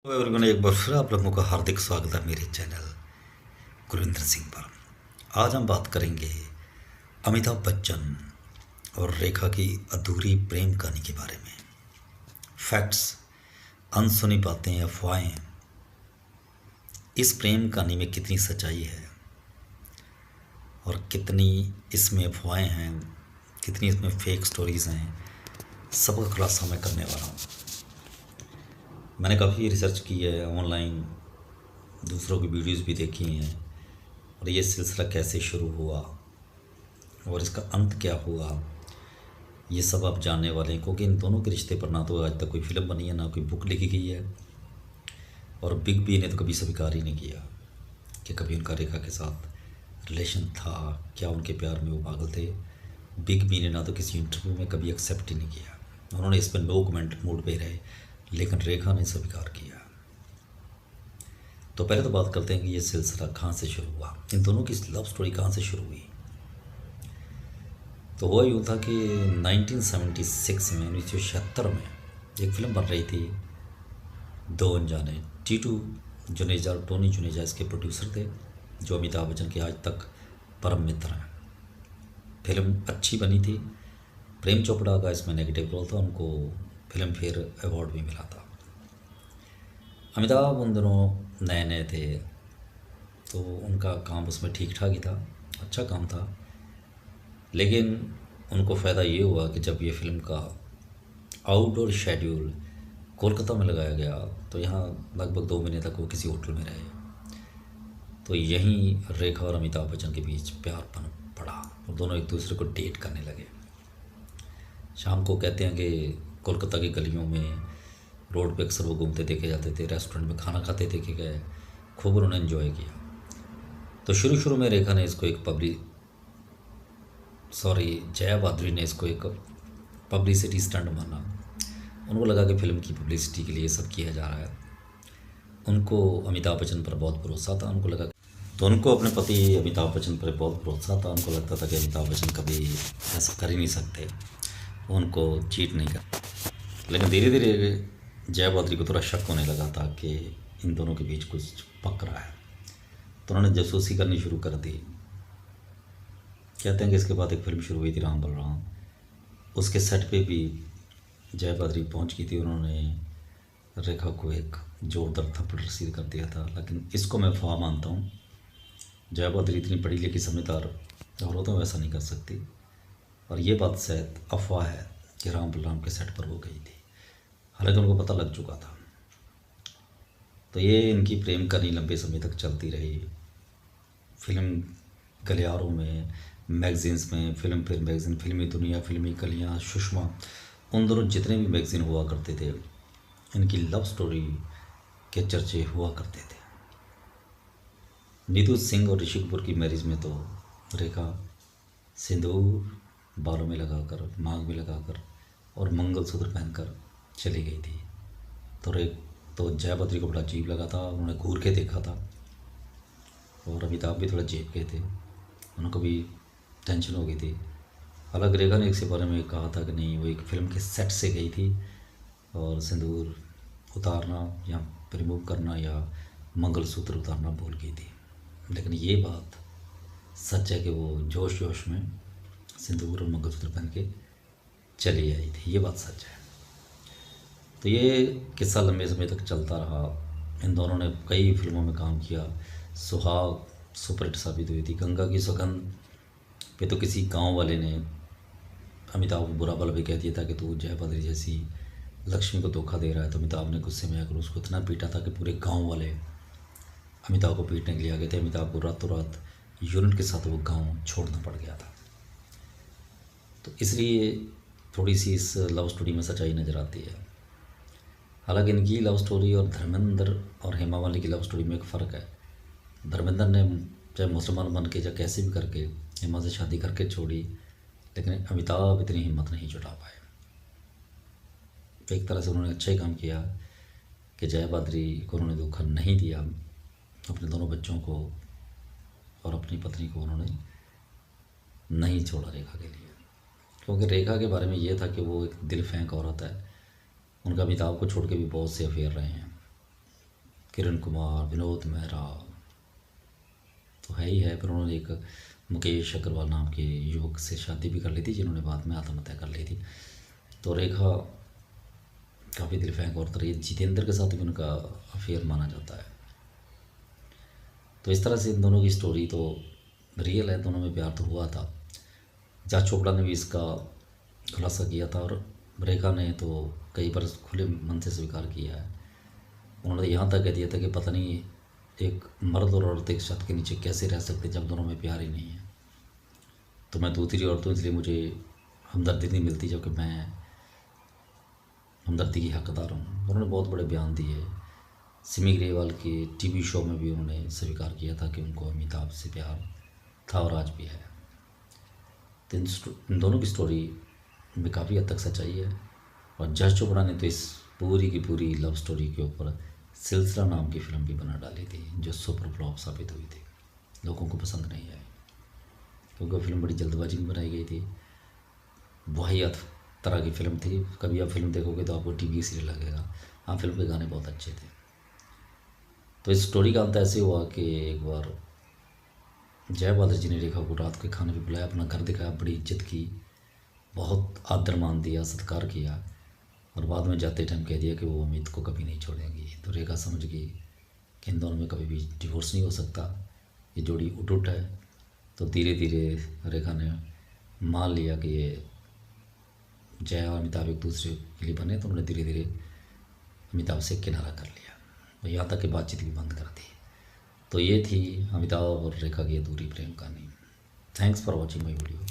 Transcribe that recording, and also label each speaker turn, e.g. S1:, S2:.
S1: तो एवरीवन, एक बार फिर आप लोगों का हार्दिक स्वागत है मेरे चैनल गुरविंदर सिंह पर। आज हम बात करेंगे अमिताभ बच्चन और रेखा की अधूरी प्रेम कहानी के बारे में। फैक्ट्स, अनसुनी बातें, अफवाहें, इस प्रेम कहानी में कितनी सच्चाई है और कितनी इसमें अफवाहें हैं, कितनी इसमें फेक स्टोरीज़ हैं, सबका खुलासा मैं करने वाला हूँ। मैंने काफ़ी रिसर्च की है ऑनलाइन, दूसरों की वीडियोज़ भी देखी हैं, और ये सिलसिला कैसे शुरू हुआ और इसका अंत क्या हुआ, ये सब आप जानने वाले हैं। क्योंकि इन दोनों के रिश्ते पर ना तो आज तक कोई फिल्म बनी है, ना कोई बुक लिखी गई है, और बिग बी ने तो कभी स्वीकार ही नहीं किया कि कभी उनका रेखा के साथ रिलेशन था, क्या उनके प्यार में वो पागल थे। बिग बी ने ना तो किसी इंटरव्यू में कभी एक्सेप्ट ही नहीं किया, उन्होंने इस पर नो कमेंट मूड पे रहे, लेकिन रेखा ने स्वीकार किया। तो पहले तो बात करते हैं कि ये सिलसिला कहाँ से शुरू हुआ, इन दोनों की लव स्टोरी कहाँ से शुरू हुई। तो हुआ यूँ था कि 1976 में 1976 में एक फिल्म बन रही थी, दो अनजाने। टीटू जुनेजा और टोनी जुनेजा इसके प्रोड्यूसर थे, जो अमिताभ बच्चन के आज तक परम मित्र हैं। फिल्म अच्छी बनी थी। प्रेम चोपड़ा का इसमें नेगेटिव रोल था, उनको फिल्म फेयर अवार्ड भी मिला था। अमिताभ उन दिनों नए नए थे, तो उनका काम उसमें ठीक ठाक ही था, अच्छा काम था। लेकिन उनको फ़ायदा ये हुआ कि जब ये फिल्म का आउटडोर शेड्यूल कोलकाता में लगाया गया, तो यहाँ लगभग 2 महीने तक वो किसी होटल में रहे। तो यहीं रेखा और अमिताभ बच्चन के बीच प्यार पड़ा और दोनों एक दूसरे को डेट करने लगे। शाम को कहते हैं कि कोलकाता की गलियों में रोड पे अक्सर वो घूमते देखे जाते थे, रेस्टोरेंट में खाना खाते देखे गए, खूब उन्होंने एंजॉय किया। तो शुरू में रेखा ने इसको एक जया भाद्री ने इसको एक पब्लिसिटी स्टंट माना। उनको लगा कि फिल्म की पब्लिसिटी के लिए सब किया जा रहा है। उनको अमिताभ बच्चन पर बहुत भरोसा था, उनको अपने पति अमिताभ बच्चन पर बहुत भरोसा था। उनको लगता था कि अमिताभ बच्चन कभी ऐसा कर ही नहीं सकते, उनको चीट नहीं कर। लेकिन धीरे धीरे जया भाद्री को थोड़ा शक होने लगा था कि इन दोनों के बीच कुछ पक रहा है, तो उन्होंने जासूसी करनी शुरू कर दी। कहते हैं कि इसके बाद एक फिल्म शुरू हुई थी, राम बलराम। उसके सेट पे भी जया भाद्री पहुंच गई थी, उन्होंने रेखा को एक जोरदार थप्पड़ रसीद कर दिया था। लेकिन इसको मैं अफवाह मानता हूँ। जया भाद्री इतनी पढ़ी लिखी समझदार औरत तो वैसा नहीं कर सकती, और ये बात शायद अफवाह है कि राम बलराम के सेट पर वो गई थी, हालांकि उनको पता लग चुका था। तो ये इनकी प्रेम कहानी लंबे समय तक चलती रही। फिल्म गलियारों में, मैगजीन्स में, फिल्म फेयर मैगज़ीन, फिल्मी दुनिया, फिल्मी कलियाँ, सुषमा, उन दोनों जितने भी मैगज़ीन हुआ करते थे, इनकी लव स्टोरी के चर्चे हुआ करते थे। नीतू सिंह और ऋषि कपूर की मैरिज में तो रेखा सिंदूर बालों में लगाकर, मांग में लगाकर और मंगलसूत्र पहनकर चली गई थी। तो जया भाद्री को बड़ा अजीब लगा था, उन्होंने घूर के देखा था, और अमिताभ भी थोड़ा जेब गए थे, उनको भी टेंशन हो गई थी। हालांकि रेखा ने इसके बारे में कहा था कि नहीं, वो एक फ़िल्म के सेट से गई थी और सिंदूर उतारना या रिमूव करना या मंगलसूत्र उतारना भूल गई थी। लेकिन ये बात सच है कि वो जोश में सिंदूर और मंगलसूत्र पहन के चली आई थी, ये बात सच है। तो ये किस्सा लंबे समय तक चलता रहा। इन दोनों ने कई फिल्मों में काम किया। सुहाग सुपरहिट साबित हुई थी। गंगा की सुगंध पे तो किसी गांव वाले ने अमिताभ को बुरा भला भी कह दिया था कि तू जया भाद्री जैसी लक्ष्मी को धोखा दे रहा है। तो अमिताभ ने गुस्से में आकर उसको इतना पीटा था कि पूरे गांव वाले अमिताभ को पीटने के लिए आ गए थे। अमिताभ को रातों रात यूनिट के साथ वो गांव छोड़ना पड़ गया था। तो इसलिए थोड़ी सी इस लव स्टोरी में सच्चाई नज़र आती है। हालांकि इनकी लव स्टोरी और धर्मेंद्र और हेमा मालिनी की लव स्टोरी में एक फ़र्क है। धर्मेंद्र ने चाहे मुसलमान बन के या कैसे भी करके हेमा से शादी करके छोड़ी, लेकिन अमिताभ इतनी हिम्मत नहीं जुटा पाए। तो एक तरह से उन्होंने अच्छा ही काम किया कि जया भाद्री को उन्होंने धोखा नहीं दिया। अपने दोनों बच्चों को और अपनी पत्नी को उन्होंने नहीं छोड़ा रेखा के लिए, क्योंकि रेखा के बारे में ये था कि वो एक दिल फेंक औरत है। उनका अमिताभ को छोड़ के भी बहुत से अफेयर रहे हैं। किरण कुमार, विनोद मेहरा तो है ही है, पर उन्होंने एक मुकेश अग्रवाल नाम के युवक से शादी भी कर ली थी, जिन्होंने बाद में आत्महत्या कर ली थी। तो रेखा काफ़ी दिल फेंक औरत रही। जितेंद्र के साथ भी उनका अफेयर माना जाता है। तो इस तरह से इन दोनों की स्टोरी तो रियल है, दोनों में प्यार तो हुआ था। जज चोपड़ा ने भी इसका खुलासा किया था और रेखा ने तो कई बार खुले मन से स्वीकार किया है। उन्होंने यहाँ तक कह दिया था कि पता नहीं एक मर्द और औरत एक छत के नीचे कैसे रह सकते जब दोनों में प्यार ही नहीं है। तो मैं दूसरी औरत हूँ, इसलिए मुझे हमदर्दी नहीं मिलती, जबकि मैं हमदर्दी की हकदार हूँ। उन्होंने बहुत बड़े बयान दिए। सिमी ग्रेवाल के टीवी शो में भी उन्होंने स्वीकार किया था कि उनको अमिताभ से प्यार था और आज भी है। तो इन दोनों की स्टोरी में काफ़ी हद तक सच्चाई है। और जज चोपड़ा ने तो इस पूरी की पूरी लव स्टोरी के ऊपर सिलसिला नाम की फ़िल्म भी बना डाली थी, जो सुपर फ्लॉप साबित हुई थी। लोगों को पसंद नहीं आई क्योंकि फिल्म बड़ी जल्दबाजी में बनाई गई थी, वाहियात तरह की फ़िल्म थी। कभी आप फिल्म देखोगे तो आपको टीवी सीरियल लगेगा। हाँ, फिल्म के गाने बहुत अच्छे थे। तो इस स्टोरी का अंत ऐसे हुआ कि एक बार जय बहादुर जी ने रेखा को रात के खाने पे बुलाया, अपना घर दिखाया, बड़ी इज्जत की, बहुत आदर मान दिया, सत्कार किया, और बाद में जाते टाइम कह दिया कि वो अमित को कभी नहीं छोड़ेंगी। तो रेखा समझ गई कि इन दोनों में कभी भी डिवोर्स नहीं हो सकता, ये जोड़ी उठ है। तो धीरे धीरे रेखा ने मान लिया कि ये जय और अमिताभ एक दूसरे के लिए बने, तो उन्होंने धीरे धीरे अमिताभ से किनारा कर लिया और यहाँ तक कि बातचीत भी बंद कर दी। तो ये थी अमिताभ और रेखा की अधूरी प्रेम कहानी। Thanks for watching my video.